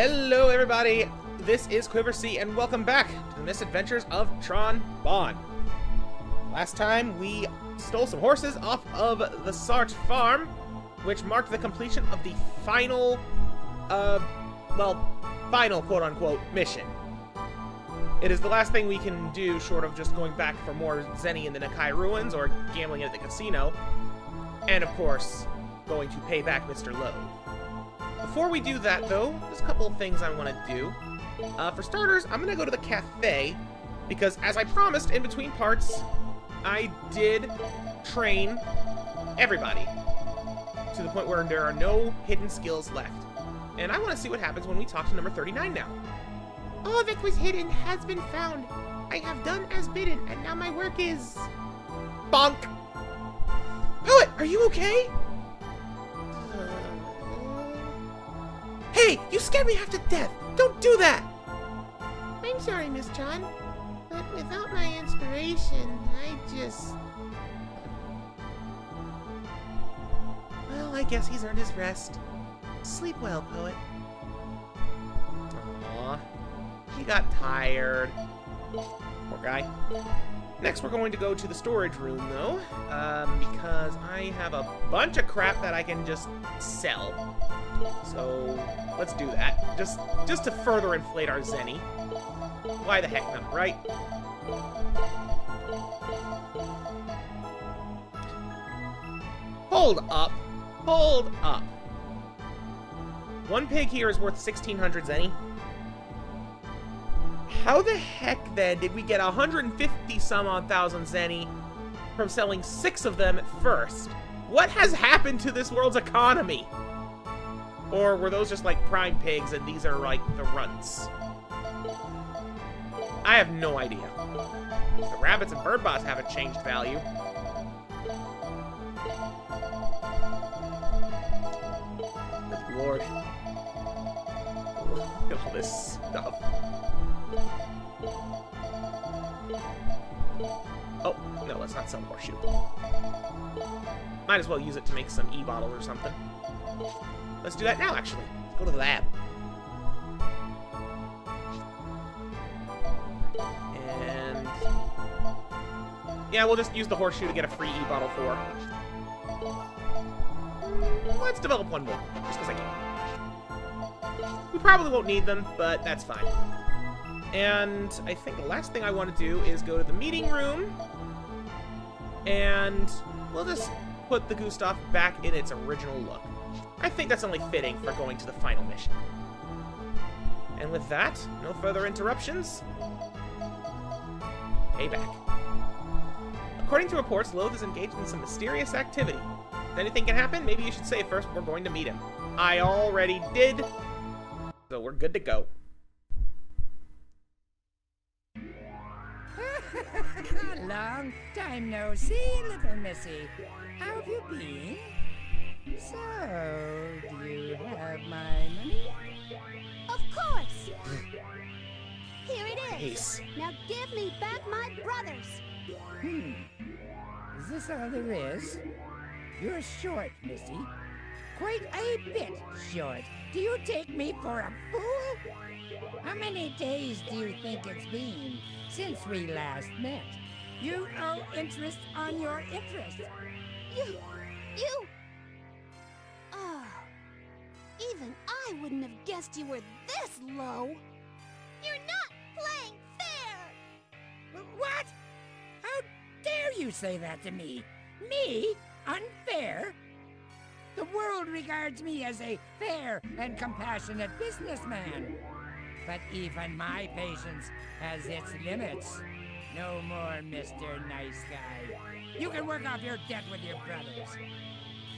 Hello everybody, this is Quiversee and welcome back to the Misadventures of Tron Bonne. Last time we stole some horses off of the Sarge farm, which marked the completion of the final, final quote-unquote mission. It is the last thing we can do short of just going back for more zenny in the Nakai ruins or gambling at the casino, and of course, going to pay back Mr. Loath. Before we do that, though, there's a couple of things I want to do. For starters, I'm going to go to the cafe, because as I promised in between parts, I did train everybody to the point where there are no hidden skills left. And I want to see what happens when we talk to number 39 now. All that was hidden has been found. I have done as bidden, and now my work is... bonk! Poet, are you okay? Hey, you scared me half to death! Don't do that! I'm sorry, Miss John, but without my inspiration, I just... Well, I guess he's earned his rest. Sleep well, Poet. Aww. He got tired. Poor guy. Next, we're going to go to the storage room, though, because I have a bunch of crap that I can just sell. So, let's do that. Just to further inflate our zenny. Why the heck not, right? Hold up. Hold up. One pig here is worth 1,600 zenny. How the heck, then, did we get 150-some-odd thousand zenny from selling 6 of them at first? What has happened to this world's economy? Or were those just like prime pigs and these are like the runts? I have no idea. The rabbits and bird bots haven't changed value. Good Lord. Look at all this stuff. Oh, no, let's not sell the horseshoe. Might as well use it to make some e-bottles or something. Let's do that now, actually. Let's go to the lab. And... yeah, we'll just use the horseshoe to get a free e-bottle for. Let's develop one more, just because I can. We probably won't need them, but that's fine. And I think the last thing I want to do is go to the meeting room. And we'll just put the Gustav back in its original look. I think that's only fitting for going to the final mission. And with that, no further interruptions. Payback. According to reports, Loath is engaged in some mysterious activity. If anything can happen, maybe you should say it first before going to meet him. I already did, so we're good to go. Long time no see, little missy. How have you been? So, do you have my money? Of course! Here it is. Peace. Now give me back my brothers. Is this all there is? You're short, missy. Quite a bit short. Do you take me for a fool? How many days do you think it's been since we last met? You owe interest on your interest. You... Oh, even I wouldn't have guessed you were this low. You're not playing fair! What? How dare you say that to me? Me? Unfair? The world regards me as a fair and compassionate businessman. But even my patience has its limits. No more, Mr. Nice Guy. You can work off your debt with your brothers.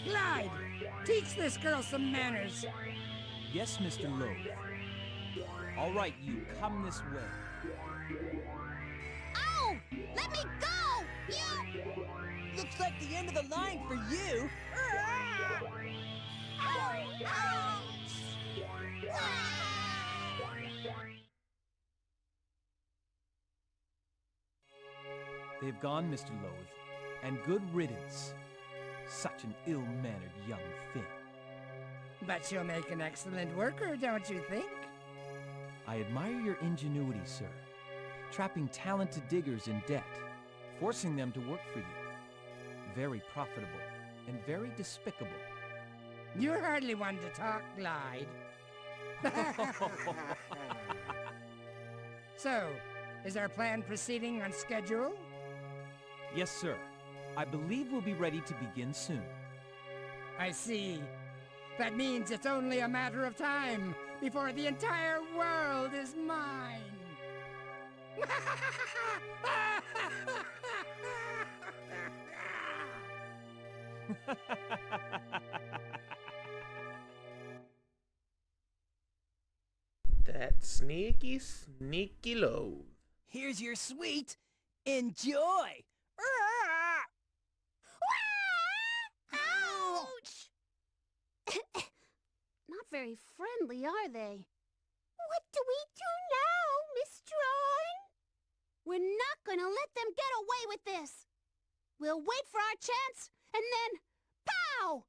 Glide! Teach this girl some manners. Yes, Mr. Loath. All right, you come this way. Ow! Let me go! You... Looks like the end of the line for you. Ouch! They've gone, Mr. Loath, and good riddance. Such an ill-mannered young thing. But she'll make an excellent worker, don't you think? I admire your ingenuity, sir. Trapping talented diggers in debt, forcing them to work for you. Very profitable and very despicable. You're hardly one to talk, Glide. So, is our plan proceeding on schedule? Yes, sir. I believe we'll be ready to begin soon. I see. That means it's only a matter of time before the entire world is mine. That sneaky, sneaky Loath. Here's your sweet. Enjoy! Ouch! Not very friendly, are they? What do we do now, Miss Tron? We're not gonna let them get away with this. We'll wait for our chance, and then, pow!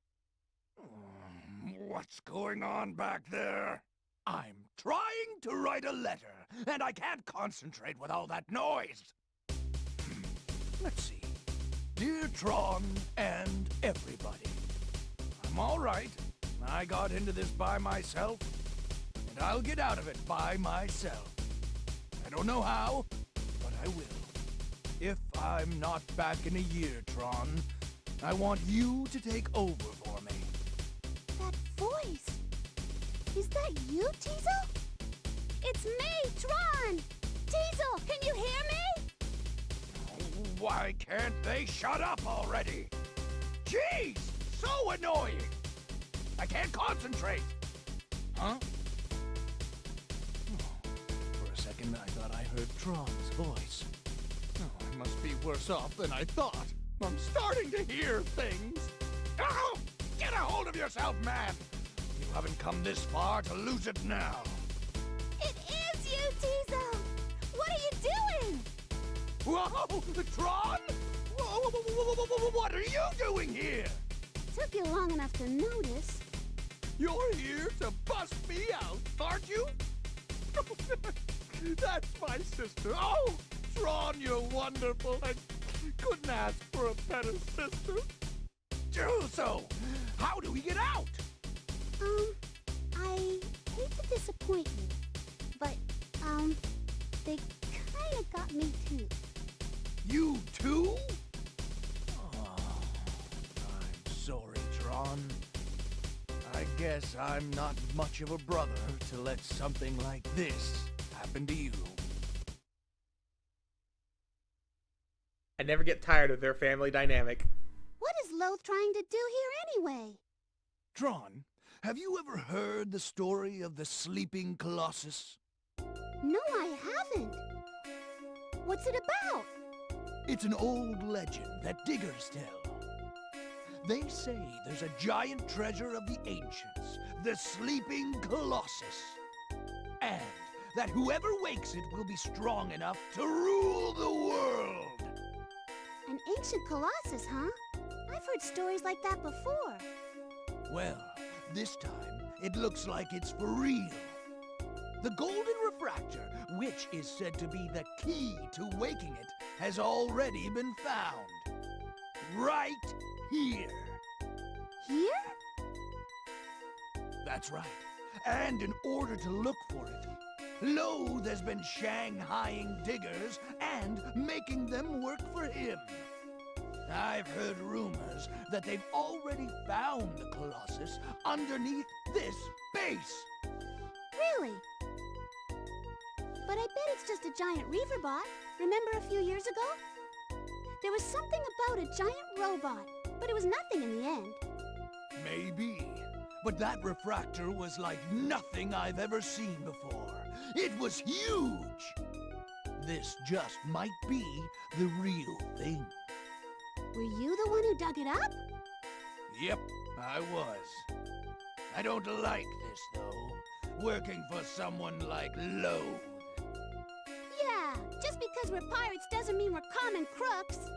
What's going on back there? I'm trying to write a letter, and I can't concentrate with all that noise. Let's see. Dear Tron and everybody, I'm all right. I got into this by myself, and I'll get out of it by myself. I don't know how, but I will. If I'm not back in a year, Tron, I want you to take over for me. That voice! Is that you, Teisel? It's me, Tron! Teisel, can you hear me? Why can't they shut up already? Jeez, so annoying! I can't concentrate. Huh? For a second, I thought I heard Tron's voice. Oh, I must be worse off than I thought. I'm starting to hear things. Oh, get a hold of yourself, man! You haven't come this far to lose it now. It is you, Teisel! What are you doing? Whoa, Tron? What are you doing here? Took you long enough to notice. You're here to bust me out, aren't you? That's my sister. Oh, Tron, you're wonderful. I couldn't ask for a better sister. So, how do we get out? I hate to disappoint you, but, they kinda got me too. You too? Oh, I'm sorry, Tron. I guess I'm not much of a brother to let something like this happen to you. I never get tired of their family dynamic. What is Loath trying to do here anyway? Tron, have you ever heard the story of the sleeping colossus? No, I haven't. What's it about? It's an old legend that diggers tell. They say there's a giant treasure of the ancients, the sleeping colossus. And that whoever wakes it will be strong enough to rule the world. An ancient colossus, huh? I've heard stories like that before. Well, this time, it looks like it's for real. The golden refractor, which is said to be the key to waking it, has already been found. Right here. Here? That's right. And in order to look for it, Loath has been shanghaiing diggers and making them work for him. I've heard rumors that they've already found the Colossus underneath this base. Really? But I bet it's just a giant reaver bot. Remember a few years ago? There was something about a giant robot, but it was nothing in the end. Maybe. But that refractor was like nothing I've ever seen before. It was huge. This just might be the real thing. Were you the one who dug it up? Yep, I was. I don't like this, though. Working for someone like Loath. Yeah, just because we're pirates doesn't mean we're common crooks.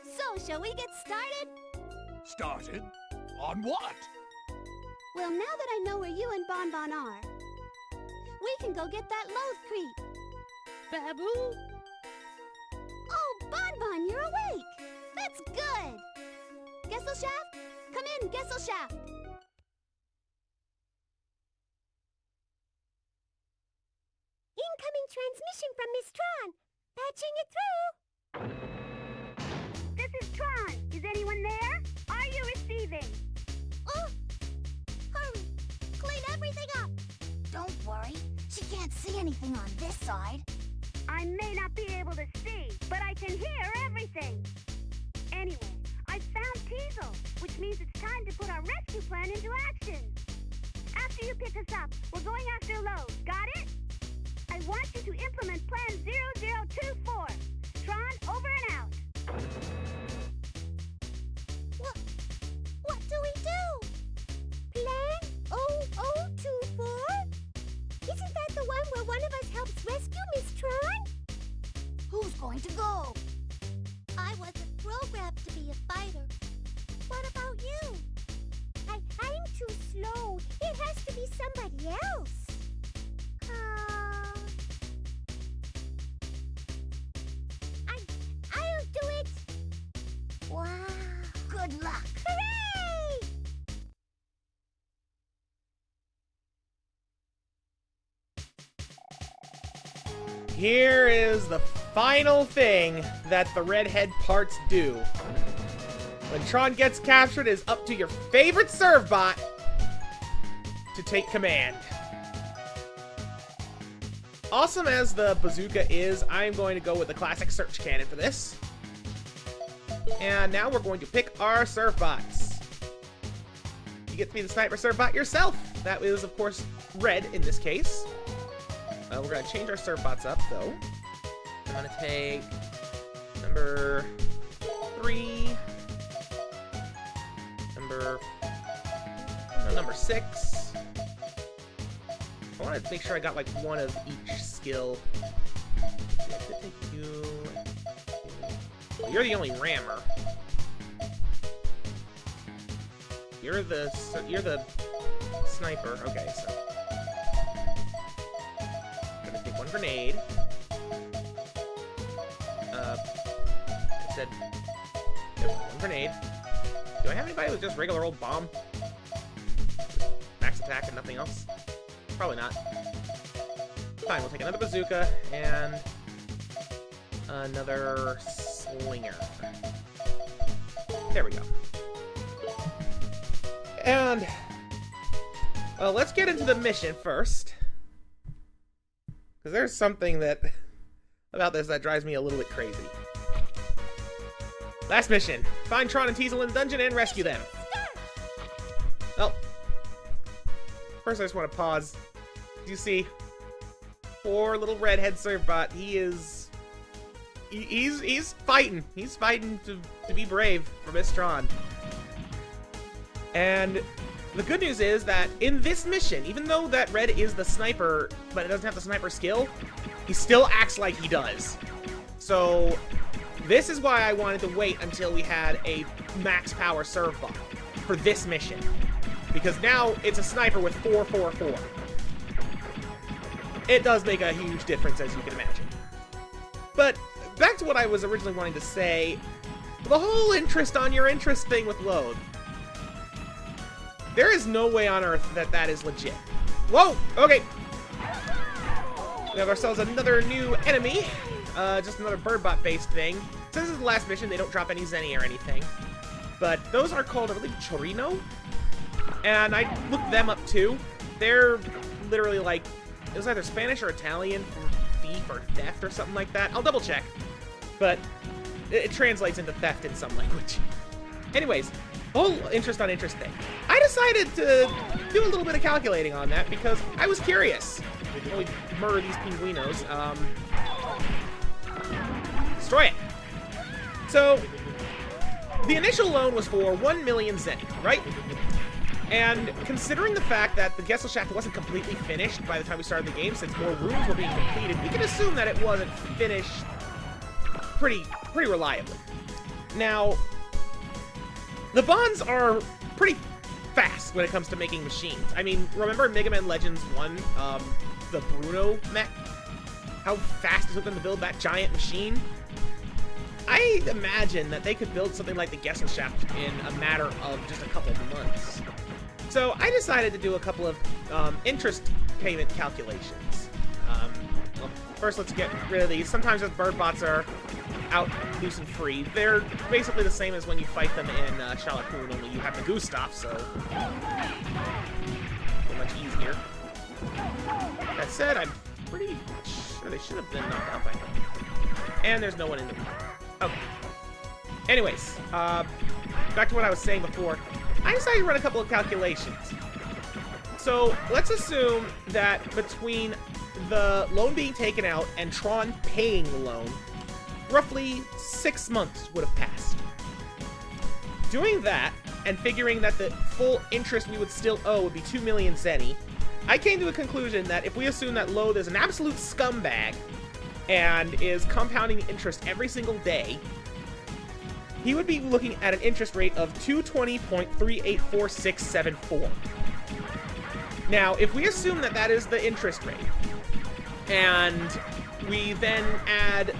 So, shall we get started? Started? On what? Well, now that I know where you and Bon Bon are, we can go get that Loath creep. Babu? Oh, Bon Bonne, you're awake. That's good. Gesellschaft? Come in, Gesellschaft. Incoming transmission from Miss Tron. Patching it through. This is Tron. Is anyone there? Are you receiving? Oh! Hurry! Clean everything up! Don't worry. She can't see anything on this side. I may not be able to see, but I can hear everything. Anyway, I found Teisel, which means it's time to put our rescue plan into action. After you pick us up, we're going after Loath. Got it? I want you to implement Plan 0024. Tron, over and out. What do we do? Plan 0024? Isn't that the one where one of us helps rescue Miss Tron? Who's going to go? I wasn't programmed to be a fighter. What about you? I'm too slow. It has to be somebody else. I'll do it. Wow. Good luck. Hooray! Here is the final thing that the redhead parts do. When Tron gets captured, it is up to your favorite servbot to take command. Awesome as the bazooka is, I'm going to go with the classic search cannon for this. And now we're going to pick our servbots. You get to be the sniper servbot yourself. That is, of course, red in this case. We're going to change our servbots up, though. I'm going to take number 3, number 6. I want to make sure I got like one of each skill. I could take you. Well, you're the only rammer. You're the sniper. Okay, so I'm gonna take one grenade. I said one grenade. Do I have anybody with just regular old bomb? Just max attack and nothing else? Probably not. Fine, we'll take another bazooka and another slinger. There we go. And let's get into the mission first. Because there's something about this that drives me a little bit crazy. Last mission. Find Tron and Teisel in the dungeon and rescue them. Well, first I just want to pause. You see, poor little redhead servbot. He's fighting. He's fighting to be brave for Miss Tron. And the good news is that in this mission, even though that red is the sniper, but it doesn't have the sniper skill, he still acts like he does. So this is why I wanted to wait until we had a max power servbot for this mission. Because now it's a sniper with 444. It does make a huge difference, as you can imagine. But back to what I was originally wanting to say, the whole interest on your interest thing with Loath. There is no way on earth that is legit. Whoa! Okay. We have ourselves another new enemy. Just another birdbot-based thing. Since this is the last mission, they don't drop any zenny or anything. But those are called, I believe, Chorino. And I looked them up too. They're literally like, it was either Spanish or Italian for thief or theft or something like that. I'll double check. But it translates into theft in some language. Anyways, whole interest on interest thing. I decided to do a little bit of calculating on that because I was curious. While we murder these pinguinos, destroy it. So, the initial loan was for 1 million zenny, right? And considering the fact that the Gesellschaft wasn't completely finished by the time we started the game, since more rooms were being completed, we can assume that it wasn't finished pretty reliably. Now, the bonds are pretty fast when it comes to making machines. I mean, remember Mega Man Legends 1? the Bruno mech, how fast it took them to build that giant machine, I imagine that they could build something like the Gesellschaft in a matter of just a couple of months. So I decided to do a couple of interest payment calculations. Well, first, let's get rid of these. Sometimes those bird bots are out loose and free. They're basically the same as when you fight them in Shalapoon, only you have the Gustav, so much easier. That said, I'm pretty sure they should have been knocked out by now. And there's no one in the room. Okay. Anyways, back to what I was saying before. I decided to run a couple of calculations. So let's assume that between the loan being taken out and Tron paying the loan, roughly 6 months would have passed. Doing that, and figuring that the full interest we would still owe would be 2 million zenny, I came to a conclusion that if we assume that Loath is an absolute scumbag and is compounding interest every single day, he would be looking at an interest rate of 220.384674. Now, if we assume that that is the interest rate, and we then add,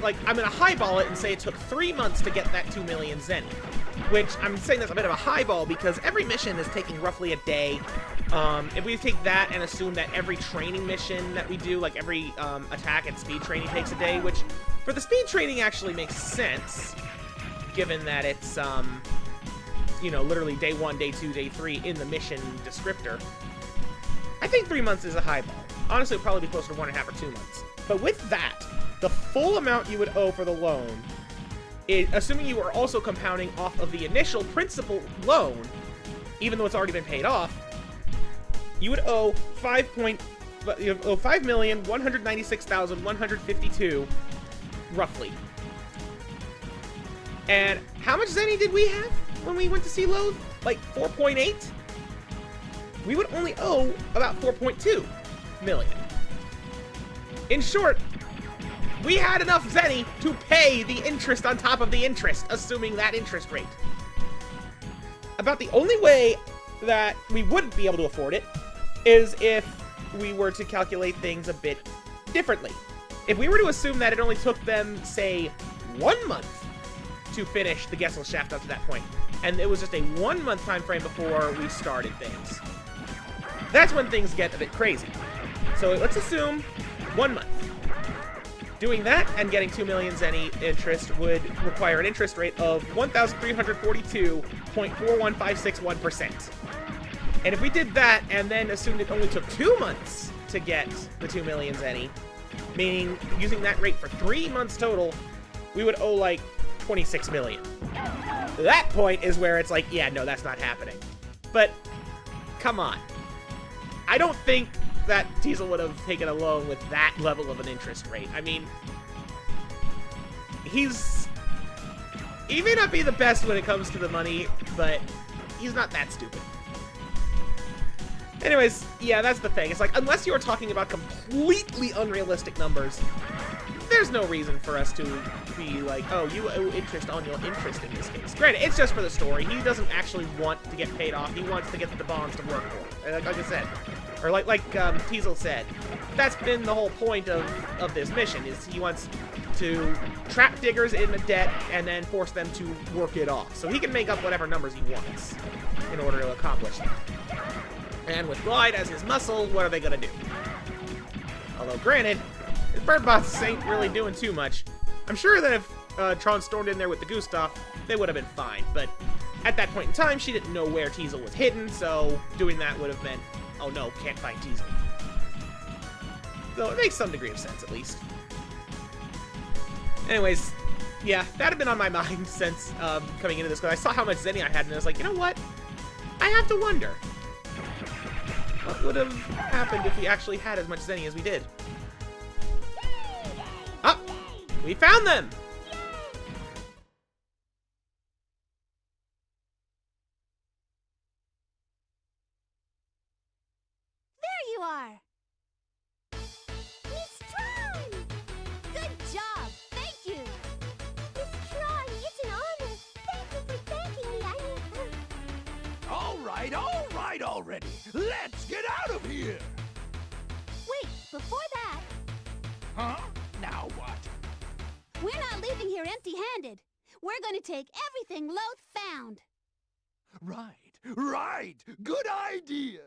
like, I'm going to highball it and say it took 3 months to get that 2 million zenny, which I'm saying that's a bit of a highball because every mission is taking roughly a day. If we take that and assume that every training mission that we do, like every attack and speed training takes a day, which for the speed training actually makes sense, given that it's, you know, literally day 1, day 2, day 3 in the mission descriptor. I think 3 months is a highball. Honestly, it would probably be closer to 1.5 or 2 months. But with that, the full amount you would owe for the loan, assuming you are also compounding off of the initial principal loan, even though it's already been paid off, you would owe 5,196,152, roughly. And how much zenny did we have when we went to see Loath? Like 4.8? We would only owe about 4.2 million. In short, we had enough zenny to pay the interest on top of the interest, assuming that interest rate. About the only way that we wouldn't be able to afford it is if we were to calculate things a bit differently. If we were to assume that it only took them, say, 1 month to finish the Gesellschaft up to that point, and it was just a 1 month time frame before we started things, that's when things get a bit crazy. So let's assume 1 month. Doing that and getting 2 million zenny interest would require an interest rate of 1,342.41561%. And if we did that and then assumed it only took 2 months to get the 2 million zenny, meaning using that rate for 3 months total, we would owe like 26 million. That point is where it's like, yeah, no, that's not happening. But come on. I don't think that Teisel would have taken a loan with that level of an interest rate. I mean, he may not be the best when it comes to the money, but he's not that stupid. Anyways, yeah, that's the thing. It's like, unless you are talking about completely unrealistic numbers, there's no reason for us to be like, oh, you owe interest on your interest in this case. Granted, it's just for the story. He doesn't actually want to get paid off. He wants to get the bonds to work for him. Like I said, or like Teisel said, that's been the whole point of this mission, is he wants to trap diggers in the debt and then force them to work it off. So he can make up whatever numbers he wants in order to accomplish that. And with Glide as his muscle, what are they gonna do? Although, granted, his bird bots ain't really doing too much. I'm sure that if Tron stormed in there with the Gustav, they would have been fine. But at that point in time, she didn't know where Teisel was hidden, so doing that would have meant, oh no, can't find Teisel. So it makes some degree of sense, at least. Anyways, yeah, that had been on my mind since coming into this, because I saw how much zenny I had, and I was like, you know what? I have to wonder. What would have happened if we actually had as much zenny as we did? Oh! We found them! There you are! Miss Tron! Good job! Thank you! Miss Tron, it's an honor! Thank you for thanking me, All right already. Let's get out of here. Wait, here empty-handed. We're gonna take everything Loath found. Right. Good idea.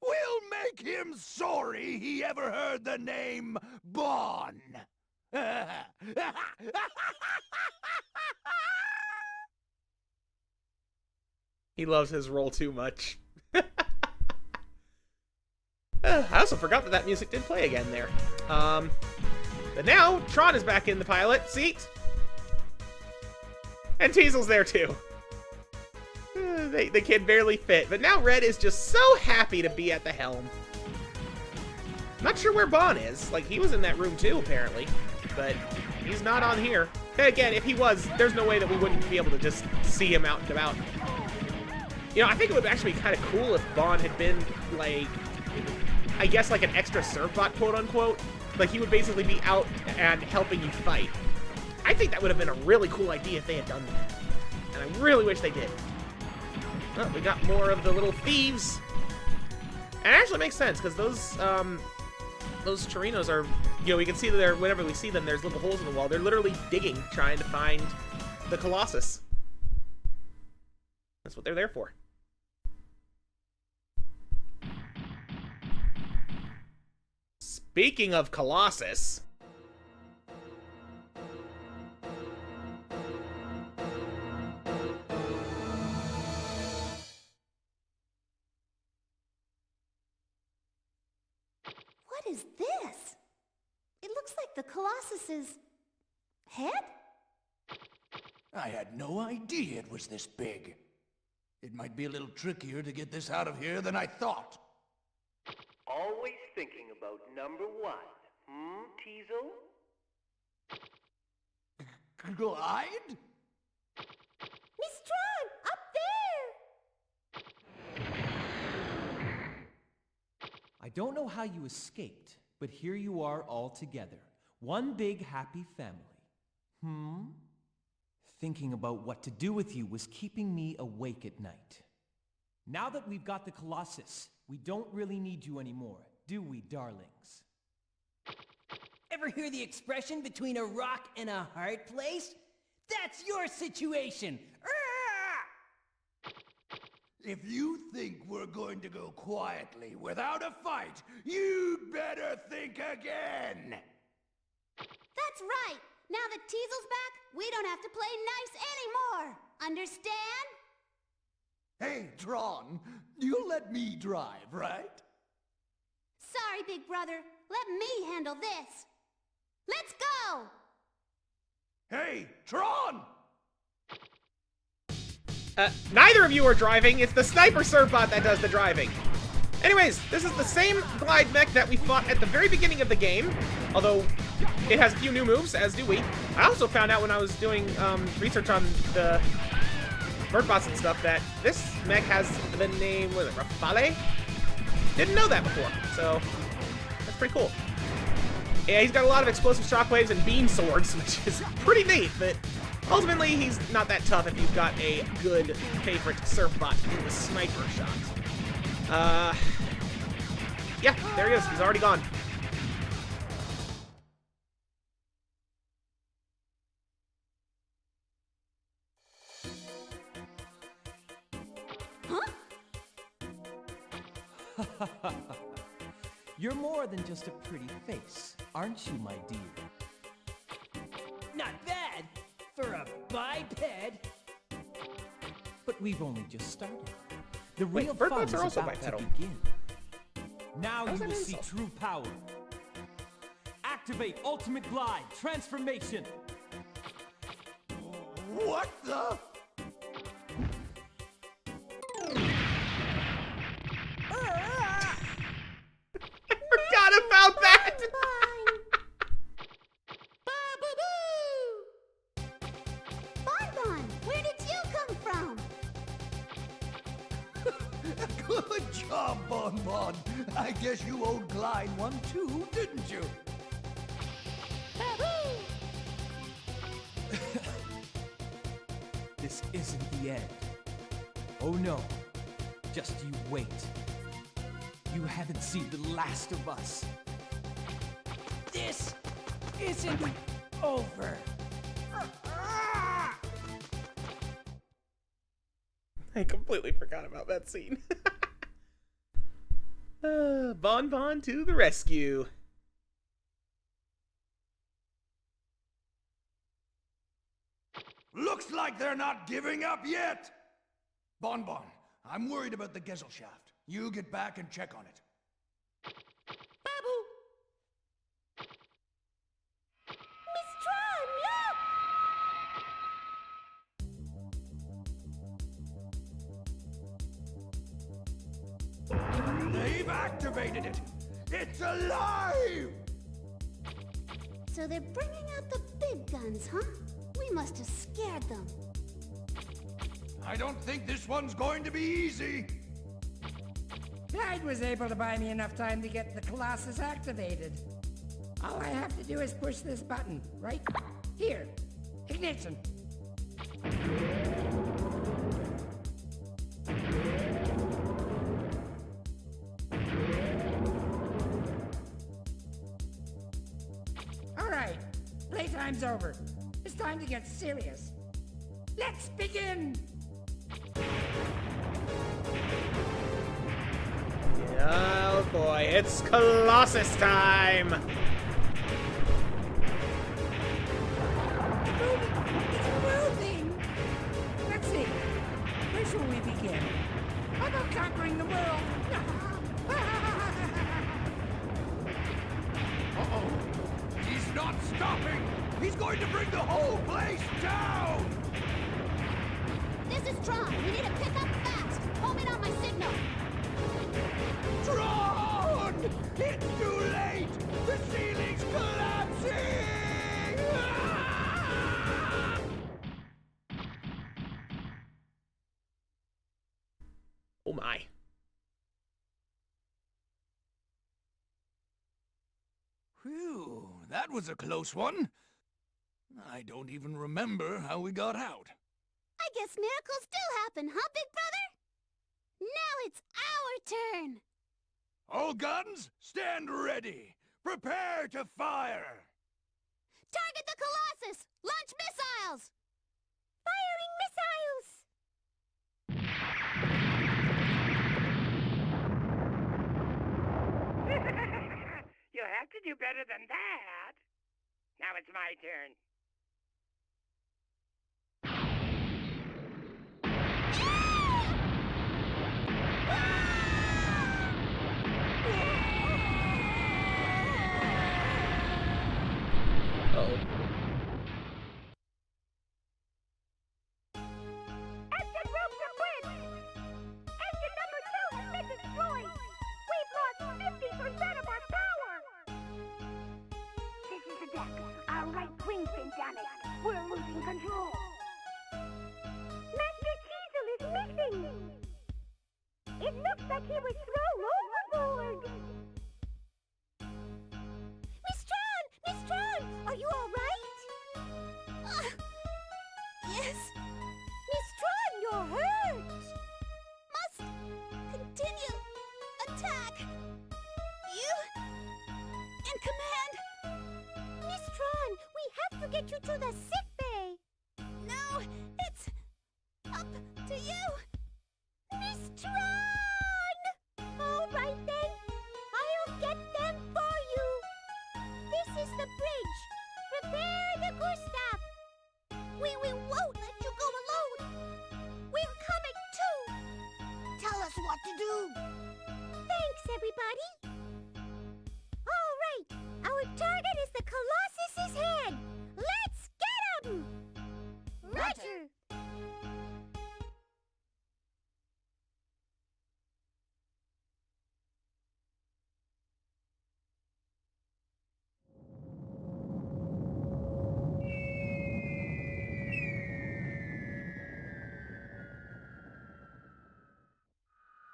We'll make him sorry he ever heard the name Bonne. He loves his role too much. I also forgot that music did play again there. But now, Tron is back in the pilot seat. And Teisel's there too. They can barely fit. But now Red is just so happy to be at the helm. Not sure where Bonne is. Like, he was in that room too, apparently. But he's not on here. Again, if he was, there's no way that we wouldn't be able to just see him out and about. You know, I think it would actually be kind of cool if Bonne had been, like, I guess like an extra servbot, quote-unquote. Like, he would basically be out and helping you fight. I think that would have been a really cool idea if they had done that. And I really wish they did. Oh, we got more of the little thieves. And it actually makes sense, because those Torinos are, you know, we can see that they're, whenever we see them, there's little holes in the wall. They're literally digging, trying to find the Colossus. That's what they're there for. Speaking of Colossus... What is this? It looks like the Colossus's head? I had no idea it was this big. It might be a little trickier to get this out of here than I thought. Always thinking about number one, Teisel? Glide? Miss Tron, up there! I don't know how you escaped, but here you are all together. One big happy family. Thinking about what to do with you was keeping me awake at night. Now that we've got the Colossus, we don't really need you anymore, do we, darlings? Ever hear the expression between a rock and a hard place? That's your situation! If you think we're going to go quietly without a fight, you'd better think again! That's right! Now that Teisel's back, we don't have to play nice anymore! Understand? Hey, Tron, you'll let me drive, right? Sorry, big brother. Let me handle this. Let's go! Hey, Tron! Neither of you are driving. It's the sniper servbot that does the driving. Anyways, this is the same glide mech that we fought at the very beginning of the game, although it has a few new moves, as do we. I also found out when I was doing research on the birdbots and stuff that this mech has the name, what is it, Rafale? Didn't know that before, so that's pretty cool. Yeah, he's got a lot of explosive shockwaves and beam swords, which is pretty neat, but ultimately he's not that tough if you've got a good favorite surfbot in the sniper shot. Yeah, there he is. He's already gone. You're more than just a pretty face, aren't you, my dear? Not bad for a biped. But we've only just started. The Wait, real bird fun bots is are also about to bipedal. begin. Now How's you that will an see insult? true power. Activate ultimate glide transformation. What the? Forgot about that! Bon Bon, where did you come from? Good job, Bon Bon. I guess you owed Glide one too, didn't you? This isn't the end. Oh no. Just you wait. You haven't seen the last of us. This isn't over. I completely forgot about that scene. Bon Bonne to the rescue. Looks like they're not giving up yet! Bon Bonne, I'm worried about the Gesellschaft. You get back and check on it. Babu! Miss Tron, look! They've activated it! It's alive! So they're bringing out the big guns, huh? We must have scared them. I don't think this one's going to be easy. Clyde was able to buy me enough time to get the Colossus activated. All I have to do is push this button, right? Here. Ignition. All right. Playtime's over. It's time to get serious. Let's begin! Oh boy, it's Colossus time! It's moving! Let's see. Where shall we begin? How about conquering the world? Uh-oh. He's not stopping! He's going to bring the whole place down! This is Tron. We need to pick up fast. Home in on my signal. Tron! It's too late! The ceiling's collapsing! Ah! Oh my. Phew, that was a close one. I don't even remember how we got out. I guess miracles do happen, huh, Big Brother? Now it's our turn. All guns, stand ready. Prepare to fire. Target the Colossus. Launch missiles. Firing missiles. You have to do better than that. Now it's my turn. Uh-oh. Engine room complete. Engine number 2 has been destroyed. We've lost 50% of our power. This is the deck. Our right wing's been damaged. We're losing control. Master Teisel is missing. It looks like he was thrown overboard. Miss Tron! Miss Tron! Are you all right? Yes. Miss Tron, you're hurt. Must continue attack. You in command. Miss Tron, we have to get you to the sick bay. No, it's up to you. Miss Tron! All right then. I'll get them for you. This is the bridge. Prepare the Gustav. We won't let you go alone. We're coming too. Tell us what to do. Thanks, everybody. All right. Our target is the Colossus's head. Let's get him. Roger.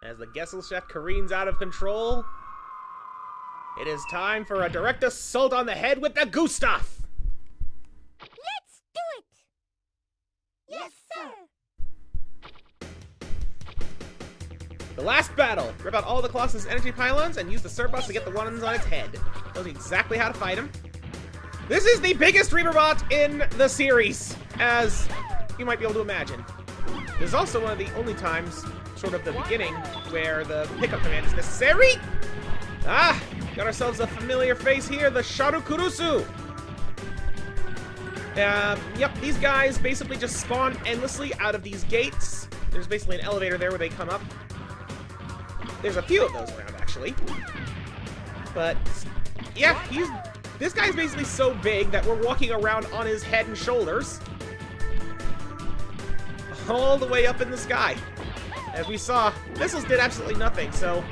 As the Gesellschaft careens out of control, it is time for a direct assault on the head with the Gustav! Let's do it. Yes, sir. The last battle! Rip out all the Colossus energy pylons and use the surplus to get the ones on its head. Knows exactly how to fight him. This is the biggest Reaperbot in the series, as you might be able to imagine. This is also one of the only times, sort of the beginning, where the pickup command is necessary. Ah, got ourselves a familiar face here, the Sharukurusu. Yep, these guys basically just spawn endlessly out of these gates. There's basically an elevator there where they come up. There's a few of those around, actually. But, yeah, this guy's basically so big that we're walking around on his head and shoulders. All the way up in the sky. As we saw, missiles did absolutely nothing, so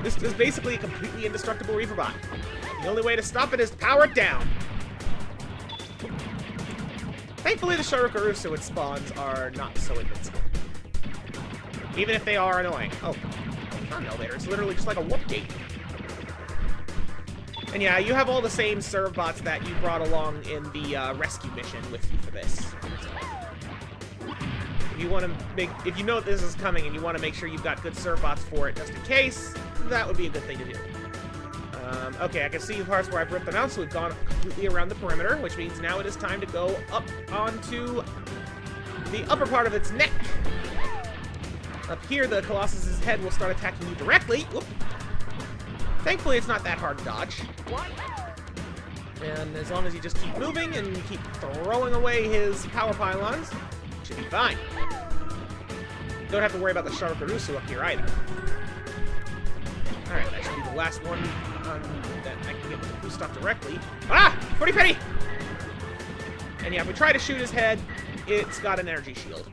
this is basically a completely indestructible Reaperbot. The only way to stop it is to power it down. Thankfully, the Sharukurusu it spawns are not so invincible. Even if they are annoying. Oh, it's not an elevator. It's literally just like a warp gate. And yeah, you have all the same serve bots that you brought along in the rescue mission with you for this. If you want to if you know this is coming and you want to make sure you've got good serve bots for it just in case, that would be a good thing to do. Okay, I can see the parts where I've ripped them out, so we've gone completely around the perimeter, which means now it is time to go up onto the upper part of its neck. Up here, the Colossus's head will start attacking you directly. Whoop. Thankfully, it's not that hard to dodge. And as long as you just keep moving and you keep throwing away his power pylons, it should be fine. Don't have to worry about the Sharukurusu up here either. Alright, that should be the last one that I can get with the boost off directly. Ah! 40 penny! And yeah, if we try to shoot his head, it's got an energy shield.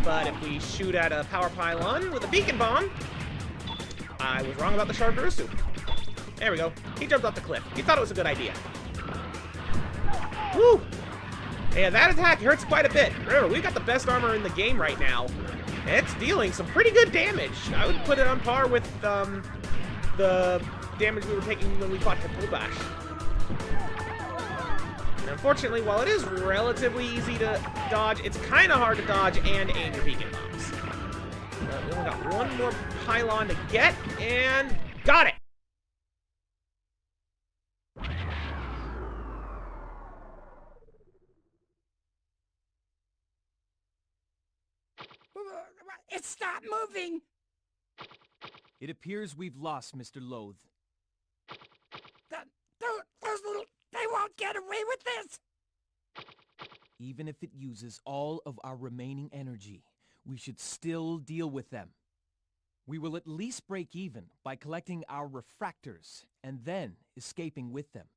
But if we shoot at a power pylon with a beacon bomb, I was wrong about the Sharukurusu. There we go. He jumped off the cliff. He thought it was a good idea. Woo! Yeah, that attack hurts quite a bit. Remember, we've got the best armor in the game right now. It's dealing some pretty good damage. I would put it on par with the damage we were taking when we fought Hippobash. And unfortunately, while it is relatively easy to dodge, it's kind of hard to dodge and aim your beacon bombs. We only got one more pylon to get, and got it! It stopped moving! It appears we've lost Mr. Loath. Those little... They won't get away with this! Even if it uses all of our remaining energy, we should still deal with them. We will at least break even by collecting our refractors and then escaping with them.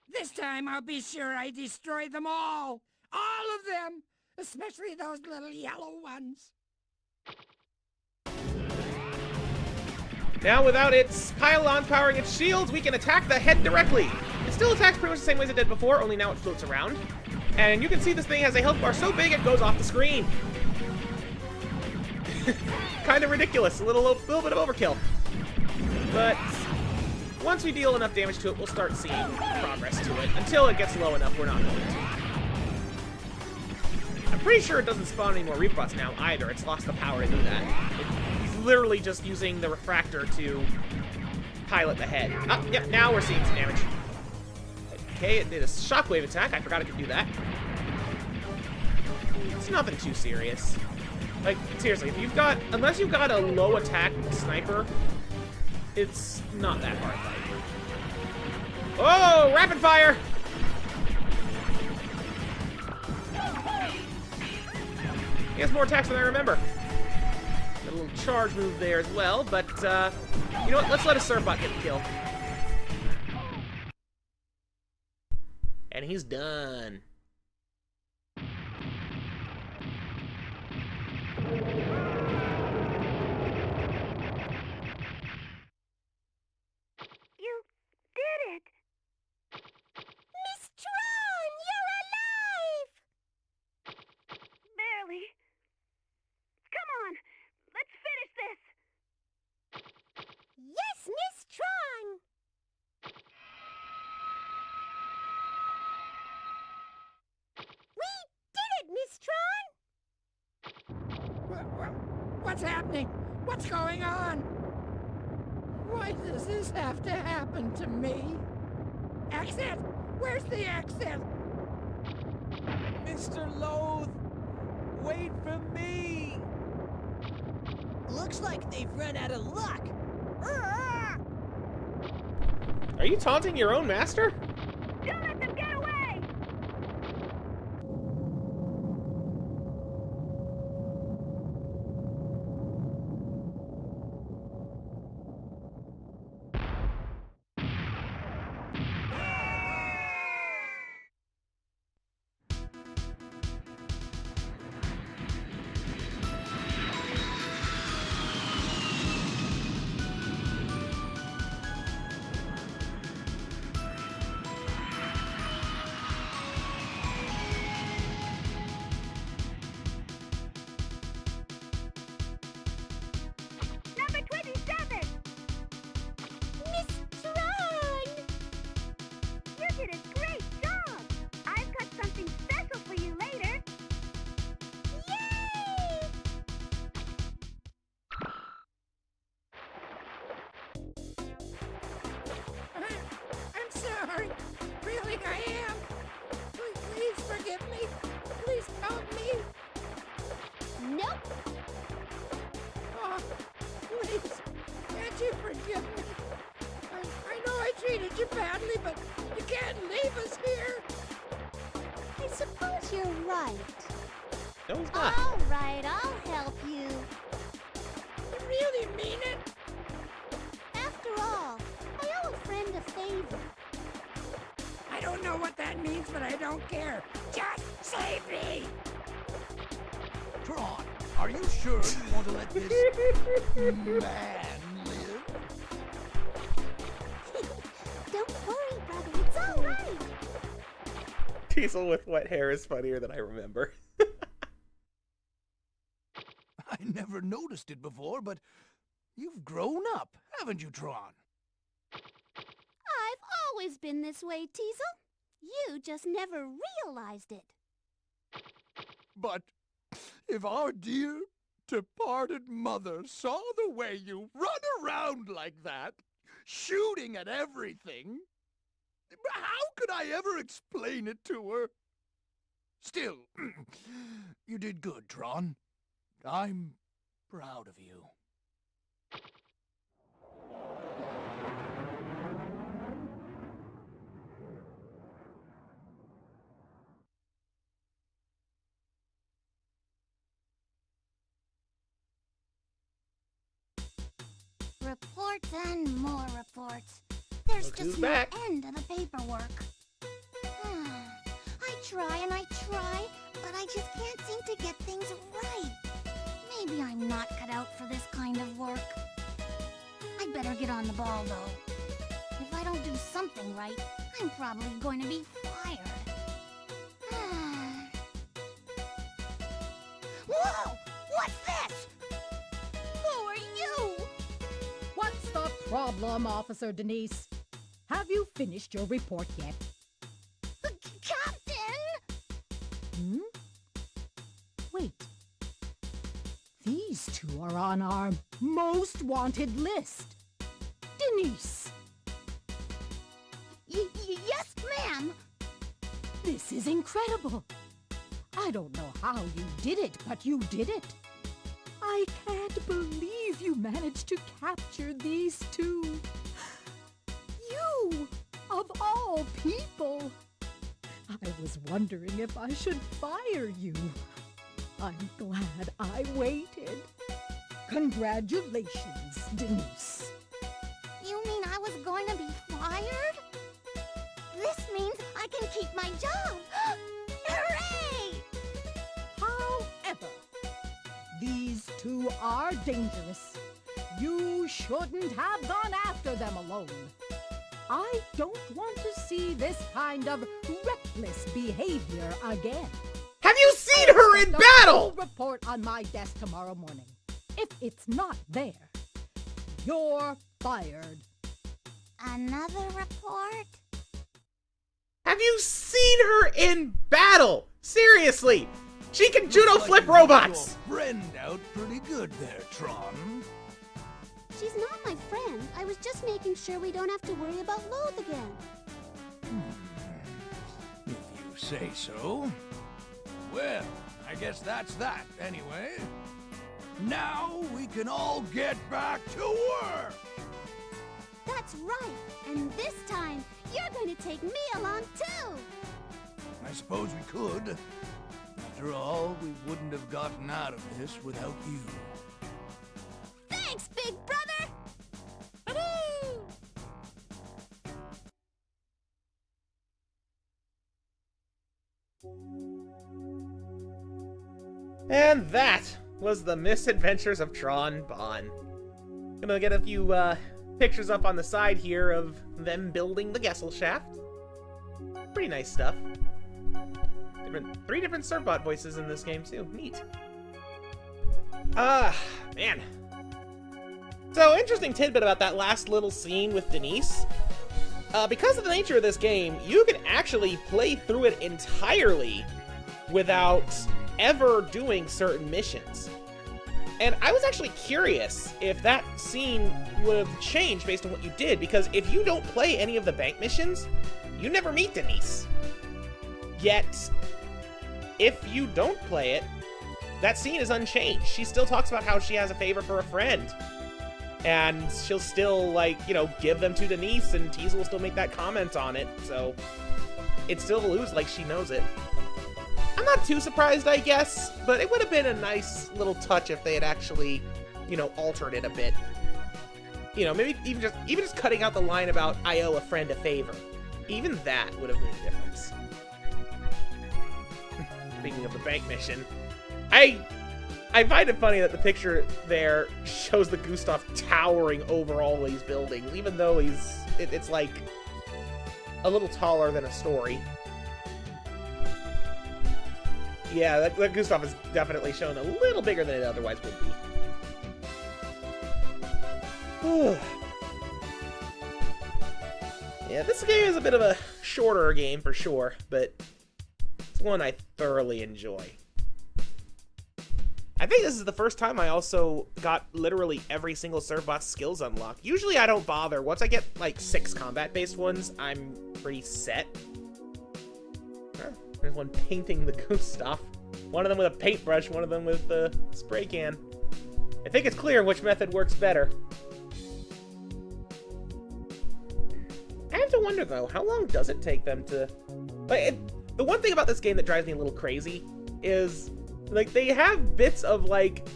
This time I'll be sure I destroy them all! All of them! Especially those little yellow ones. Now, without its pylons powering its shields, we can attack the head directly. It still attacks pretty much the same way as it did before, only now it floats around. And you can see this thing has a health bar so big it goes off the screen. Kind of ridiculous, a little bit of overkill. But once we deal enough damage to it, we'll start seeing progress to it. Until it gets low enough, we're not going to. I'm pretty sure it doesn't spawn any more Reaperbots now either. It's lost the power to do that. It's literally just using the refractor to pilot the head. Oh, yep, now we're seeing some damage. Okay, it did a shockwave attack. I forgot it could do that. It's nothing too serious. Like, seriously, if you've got... Unless you've got a low attack sniper, it's not that hard fight. Oh, rapid fire! He has more attacks than I remember. Got a little charge move there as well, but, you know what? Let's let a Servbot get the kill. And he's done. You did it! Miss Tron, you're alive! Barely. Come on, let's finish this! Yes, Miss Tron! We did it, Miss Tron! What's happening? What's going on? Why does this have to happen to me? Exit! Where's the exit? Mr. Loath, wait for me! Looks like they've run out of luck. Are you taunting your own master? Don't let them get away! Number 27! Miss Tron! You did a great job! I've got something special for you later. Yay! I'm sorry. Really, I am. Please forgive me. Please help me. Nope! Oh, please, can't you forgive me? I know I treated you badly, but you can't leave us here. I suppose you're right. No, he's not. All right, I'll help you. You really mean it? After all, I owe a friend a favor. I don't know what that means, but I don't care. Just save me! Tron, are you sure you want to let this man live? Don't worry, brother, it's all right. Teisel with wet hair is funnier than I remember. I never noticed it before, but you've grown up, haven't you, Tron? I've always been this way, Teisel. You just never realized it. But if our dear departed mother saw the way you run around like that, shooting at everything, how could I ever explain it to her? Still, you did good, Tron. I'm proud of you. Reports and more reports. There's Look who's just no back. end to the paperwork. I try and I try, but I just can't seem to get things right. Maybe I'm not cut out for this kind of work. I'd better get on the ball, though. If I don't do something right, I'm probably going to be fired. Whoa! What's this? Who are you? What's the problem, Officer Denise? Have you finished your report yet? Captain! Hmm? Wait. These two are on our most wanted list. Denise! Yes, ma'am! This is incredible. I don't know how you did it, but you did it. I can't believe you managed to capture these two. You, of all people. I was wondering if I should fire you. I'm glad I waited. Congratulations, Denise. You mean I was going to be fired? This means I can keep my job! Hooray! However, these two are dangerous. You shouldn't have gone after them alone. I don't want to see this kind of reckless behavior again. Have you seen her in The battle? full report on my desk tomorrow morning. If it's not there, you're fired. Another report? Have you seen her in battle? Seriously, she can judo flip robots. Your friend out pretty good there, Tron. She's not my friend. I was just making sure we don't have to worry about Loath again. say so. Well, I guess that's that, anyway. Now we can all get back to work! That's right. And this time, you're going to take me along, too. I suppose we could. After all, we wouldn't have gotten out of this without you. Thanks, big brother! And that was the Misadventures of Tron Bonne. Gonna get a few pictures up on the side here of them building the Gesellschaft. Pretty nice stuff. Three different Servbot voices in this game too. Neat. Man. So, interesting tidbit about that last little scene with Denise. Because of the nature of this game, you can actually play through it entirely without ever doing certain missions. And I was actually curious if that scene would have changed based on what you did, because if you don't play any of the bank missions, you never meet Denise. Yet, if you don't play it, that scene is unchanged. She still talks about how she has a favor for a friend. And she'll still, like, you know, give them to Denise, and Teisel will still make that comment on it, so it still alludes like she knows it. I'm not too surprised, I guess, but it would have been a nice little touch if they had actually, you know, altered it a bit. You know, maybe even just cutting out the line about I owe a friend a favor. Even that would have made a difference. Speaking of the bank mission, I find it funny that the picture there shows the Gustav towering over all these buildings, even though it's like a little taller than a story. Yeah, that Gustav is definitely shown a little bigger than it otherwise would be. Yeah, this game is a bit of a shorter game for sure, but it's one I thoroughly enjoy. I think this is the first time I also got literally every single Servbot's skills unlocked. Usually I don't bother. Once I get like 6 combat-based ones, I'm pretty set. Oh, there's one painting the Gustav. One of them with a paintbrush, one of them with a spray can. I think it's clear which method works better. I have to wonder though, how long does it take them to... Like, the one thing about this game that drives me a little crazy is, like, they have bits of, like,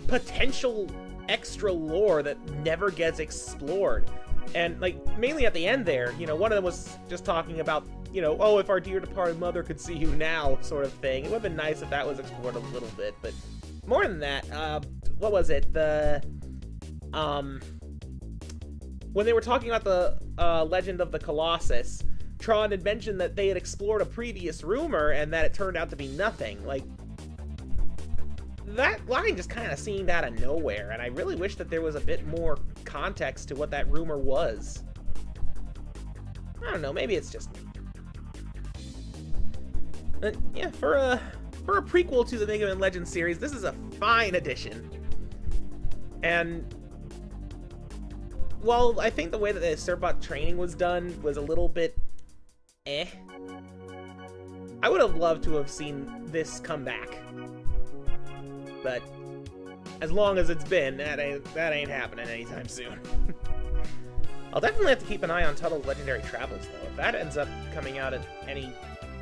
potential extra lore that never gets explored. And, like, mainly at the end there, you know, one of them was just talking about, you know, oh, if our dear departed mother could see you now, sort of thing. It would have been nice if that was explored a little bit, but more than that, what was it? When they were talking about the Legend of the Colossus, Tron had mentioned that they had explored a previous rumor and that it turned out to be nothing. Like, that line just kind of seemed out of nowhere, and I really wish that there was a bit more context to what that rumor was. I don't know, maybe it's just me. But yeah, for a prequel to the Mega Man Legends series, this is a fine addition. And while I think the way that the Servbot training was done was a little bit I would have loved to have seen this come back. But as long as it's been, that ain't happening anytime soon. I'll definitely have to keep an eye on Tuttle's Legendary Travels, though. If that ends up coming out at any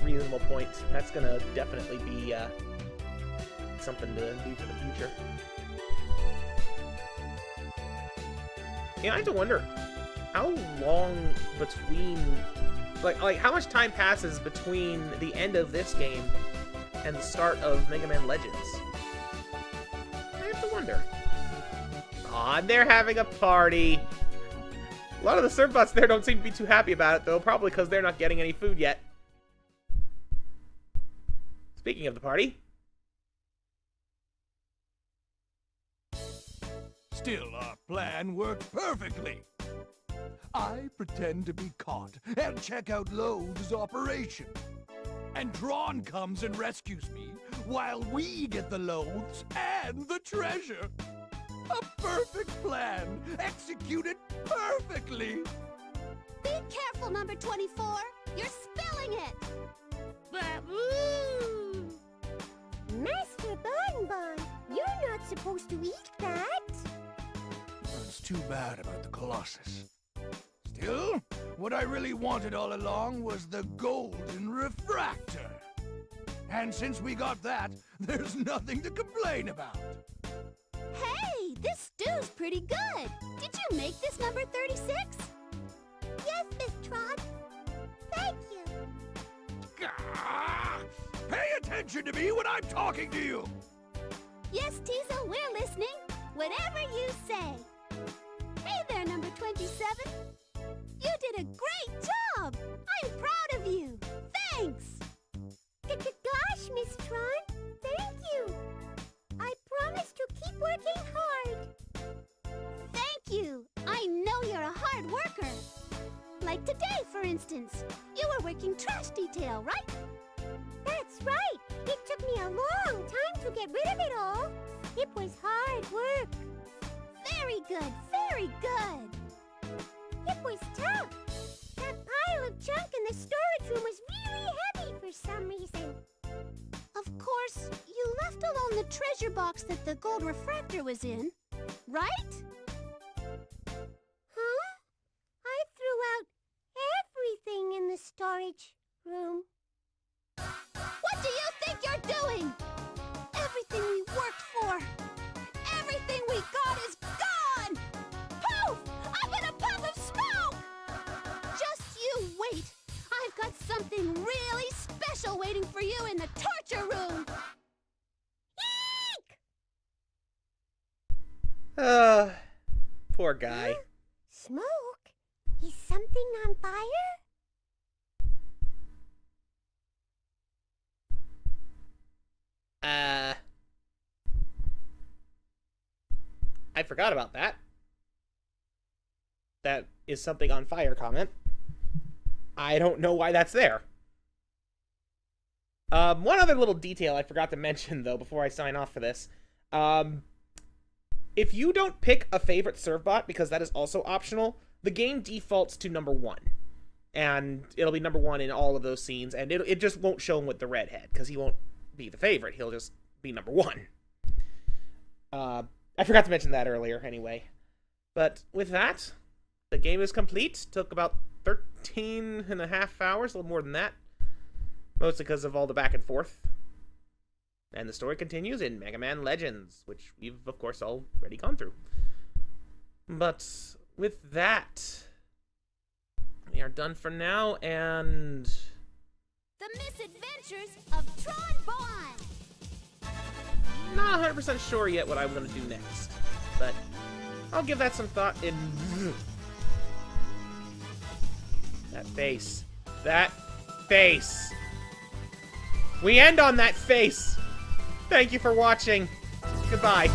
reasonable point, that's gonna definitely be something to do for the future. Yeah, I have to wonder how long between, like how much time passes between the end of this game and the start of Mega Man Legends. I have to wonder. Aw, and they're having a party. A lot of the Servbots there don't seem to be too happy about it, though, probably because they're not getting any food yet. Speaking of the party. Still, our plan worked perfectly. I pretend to be caught and check out Loath's operation. And Tron comes and rescues me while we get the Loaths and the treasure. A perfect plan, executed perfectly. Be careful, number 24. You're spilling it. Baboon! Master Bon Bon, you're not supposed to eat that. It's too bad about the Colossus. Still, what I really wanted all along was the golden refractor. And since we got that, there's nothing to complain about. Hey, this stew's pretty good. Did you make this number 36? Yes, Miss Tron. Thank you. Gah! Pay attention to me when I'm talking to you! Yes, Teisel, we're listening. Whatever you say. Hey there, number 27. You did a great job. I'm proud of you. Thanks. Gosh, Miss Tron. Thank you. I promise to keep working hard. Thank you. I know you're a hard worker. Like today, for instance. You were working trash detail, right? That's right. It took me a long time to get rid of it all. It was hard work. Very good, very good. It was tough. That pile of junk in the storage room was really heavy for some reason. Of course, you left alone the treasure box that the gold refractor was in, right? Huh? I threw out everything in the storage room. What do you think you're doing? Everything we worked for, everything we got is gone! Poof! Up in a puff of smoke! Just you wait. I've got something really special waiting for you in the torture room. Eek! Poor guy. Huh? Smoke? Is something on fire? I forgot about that. That is something on fire comment. I don't know why that's there. One other little detail I forgot to mention, though, before I sign off for this. If you don't pick a favorite servbot, because that is also optional, the game defaults to number 1. And it'll be number 1 in all of those scenes, and it just won't show him with the red head, because he won't be the favorite. He'll just be number 1. I forgot to mention that earlier, anyway. But with that, the game is complete. Took about 13 and a half hours, a little more than that. Mostly because of all the back and forth. And the story continues in Mega Man Legends, which we've, of course, already gone through. But with that, we are done for now, and... The Misadventures of Tron Bonne! Not 100% sure yet what I'm going to do next, but I'll give that some thought in... That face. That face. We end on that face. Thank you for watching. Goodbye.